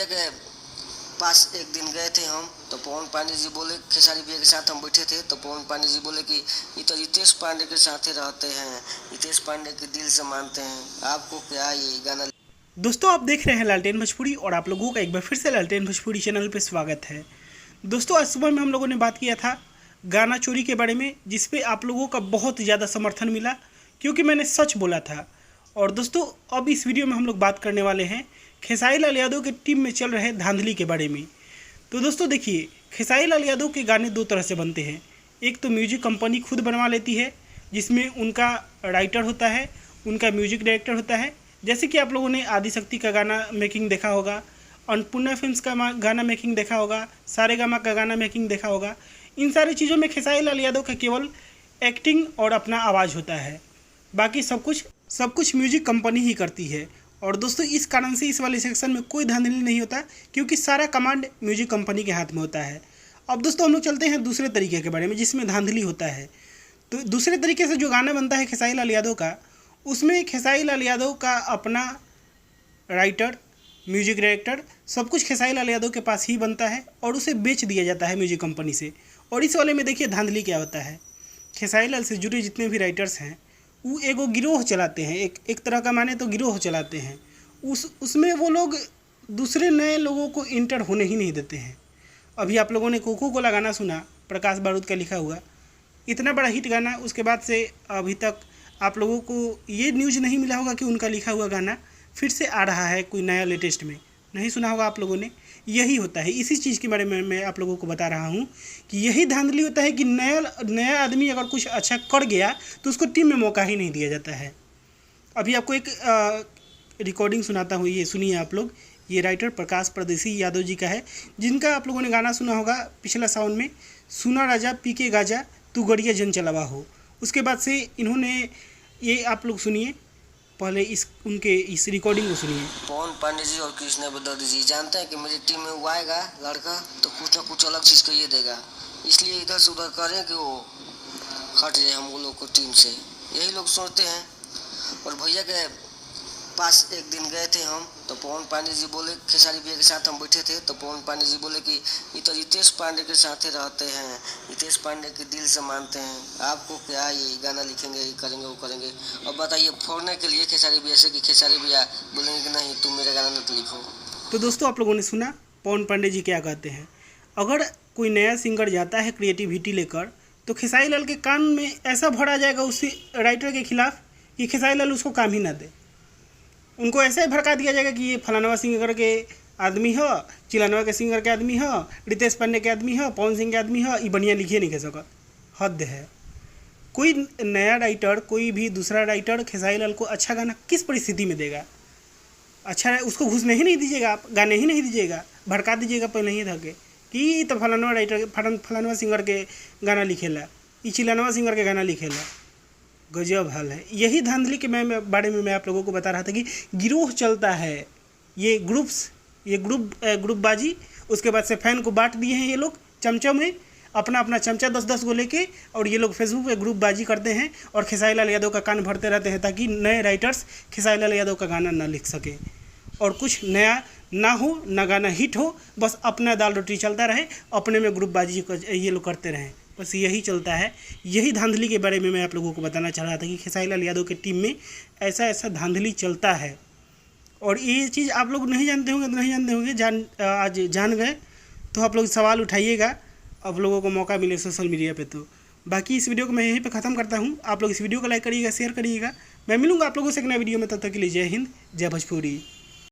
भैया के पास एक दिन गए थे हम, तो पवन पांडे जी बोले, खेसारी भैया के साथ हम बैठे थे, तो पवन पांडे जी बोले कि ये तो रितेश पांडे के साथ ही रहते हैं, रितेश पांडे के दिल से मानते हैं, आपको क्या ये गाना। दोस्तों आप देख रहे हैं लालटेन भोजपुरी और आप लोगों का एक बार फिर से लालटेन भोजपुरी चैनल पे स्वागत है। दोस्तों आज सुबह में हम लोगों ने बात किया था गाना चोरी के बारे में, जिस पे आप लोगों का बहुत ज़्यादा समर्थन मिला क्योंकि मैंने सच बोला था। और दोस्तों अब इस वीडियो में हम लोग बात करने वाले हैं खेसारी लाल यादव के टीम में चल रहे धांधली के बारे में। तो दोस्तों देखिए, खेसारी लाल यादव के गाने दो तरह से बनते हैं। एक तो म्यूजिक कंपनी खुद बनवा लेती है, जिसमें उनका राइटर होता है, उनका म्यूजिक डायरेक्टर होता है। जैसे कि आप लोगों ने आदिशक्ति का गाना मेकिंग देखा होगा, अन्नपूर्णा फिल्म्स का गाना मेकिंग देखा होगा, सारेगामा का गाना मेकिंग देखा होगा। इन सारी चीज़ों में खेसारी लाल यादव का केवल एक्टिंग और अपना आवाज़ होता है, बाकी सब कुछ म्यूजिक कंपनी ही करती है। और दोस्तों इस कारण से इस वाले सेक्शन में कोई धांधली नहीं होता, क्योंकि सारा कमांड म्यूजिक कंपनी के हाथ में होता है। अब दोस्तों हम लोग चलते हैं दूसरे तरीके के बारे में, जिसमें धांधली होता है। तो दूसरे तरीके से जो गाना बनता है खेसारी लाल यादव का, उसमें खेसारी लाल यादव का अपना राइटर, म्यूजिक डायरेक्टर, सब कुछ खेसारी लाल यादव के पास ही बनता है और उसे बेच दिया जाता है म्यूजिक कंपनी से। और इस वाले में देखिए धांधली क्या होता है। खेसारी लाल से जुड़े जितने भी राइटर्स हैं वो एगो गिरोह चलाते हैं, एक तरह का माने तो गिरोह चलाते हैं। उसमें वो लोग दूसरे नए लोगों को इंटर होने ही नहीं देते हैं। अभी आप लोगों ने कोको कोला गाना सुना, प्रकाश बारूद का लिखा हुआ, इतना बड़ा हिट गाना, उसके बाद से अभी तक आप लोगों को ये न्यूज़ नहीं मिला होगा कि उनका लिखा हुआ गाना फिर से आ रहा है कोई नया लेटेस्ट में, नहीं सुना होगा आप लोगों ने। यही होता है, इसी चीज़ के बारे में मैं आप लोगों को बता रहा हूँ कि यही धांधली होता है कि नया आदमी अगर कुछ अच्छा कर गया तो उसको टीम में मौका ही नहीं दिया जाता है। अभी आपको एक रिकॉर्डिंग सुनाता हूँ, ये सुनिए आप लोग। ये राइटर प्रकाश परदेसी यादव जी का है, जिनका आप लोगों ने गाना सुना होगा पिछला सावन में, सुना राजा पी के गाजा तू गड़िया जन चलावा हो। उसके बाद से इन्होंने ये आप लोग सुनिए, पहले उनके इस रिकॉर्डिंग को सुनिए। पवन पांडे जी और कृष्णा बदौरी जी जानते हैं कि मेरी टीम में वो आएगा लड़का तो कुछ ना कुछ अलग चीज़ कहिए देगा, इसलिए इधर से उधर करें कि वो हट जाए हम लोग को टीम से, यही लोग सोचते हैं। और भैया के पास एक दिन गए थे हम, तो पवन पांडे जी बोले, खेसारी भैया के साथ हम बैठे थे, तो पवन पांडे जी बोले कि ये तो रितेश पांडे के साथ ही रहते हैं, रितेश पांडे के दिल से मानते हैं, आपको क्या ये गाना लिखेंगे, ये करेंगे, वो करेंगे। और बताइए फोड़ने के लिए खेसारी भैया से कि खेसारी भैया बोलेंगे कि नहीं तुम मेरा गाना मत लिखो। तो दोस्तों आप लोगों ने सुना पवन पांडे जी क्या कहते हैं। अगर कोई नया सिंगर जाता है क्रिएटिविटी लेकर, तो खेसारी लाल के कान में ऐसा भरा जाएगा उसी राइटर के खिलाफ कि खेसारी लाल उसको काम ही ना दे। उनको ऐसे ही भड़का दिया जाएगा कि ये फलानवा सिंगर के आदमी हो, चिलानवा के सिंगर के आदमी हो, रितेश पांडे के आदमी हो, पवन सिंह के आदमी हो, ये बढ़िया लिखिए नहीं कह सकत। हद है। कोई नया राइटर, कोई भी दूसरा राइटर खेसारी लाल को अच्छा गाना किस परिस्थिति में देगा? अच्छा उसको घुसने ही नहीं दीजिएगा, आप गाने ही नहीं दीजिएगा, भड़का दीजिएगा पहले ही धके कि तो फलानवा राइटर फलानवा सिंगर के गाना लिखेला, ये चिलानवा सिंगर के गाना लिखेला। गजब हाल है। यही धांधली के बारे में मैं आप लोगों को बता रहा था कि गिरोह चलता है, ये ग्रुपबाजी। उसके बाद से फैन को बांट दिए हैं ये लोग चमचों में, अपना अपना चमचा 10-10 को लेके, और ये लोग फेसबुक पे ग्रुपबाजी करते हैं और खेसारी लाल यादव का कान भरते रहते हैं, ताकि नए राइटर्स खेसारी लाल यादव का गाना ना लिख सके और कुछ नया ना हो, ना गाना हिट हो, बस अपना दाल रोटी चलता रहे, अपने में ग्रुपबाजी ये लोग करते रहें, बस यही चलता है। यही धांधली के बारे में मैं आप लोगों को बताना चाह रहा था कि खेसारी लाल यादव की टीम में ऐसा धांधली चलता है। और ये चीज़ आप लोग नहीं जानते होंगे तो नहीं जानते होंगे, आज जान गए तो आप लोग सवाल उठाइएगा, आप लोगों को मौका मिले सोशल मीडिया पे। तो बाकी इस वीडियो को मैं यहीं पे ख़त्म करता हूँ। आप लोग इस वीडियो को लाइक करिएगा, शेयर करिएगा। मैं मिलूँगा आप लोगों से एक नए वीडियो में, तब तक के लिए जय हिंद, जय भोजपुरी।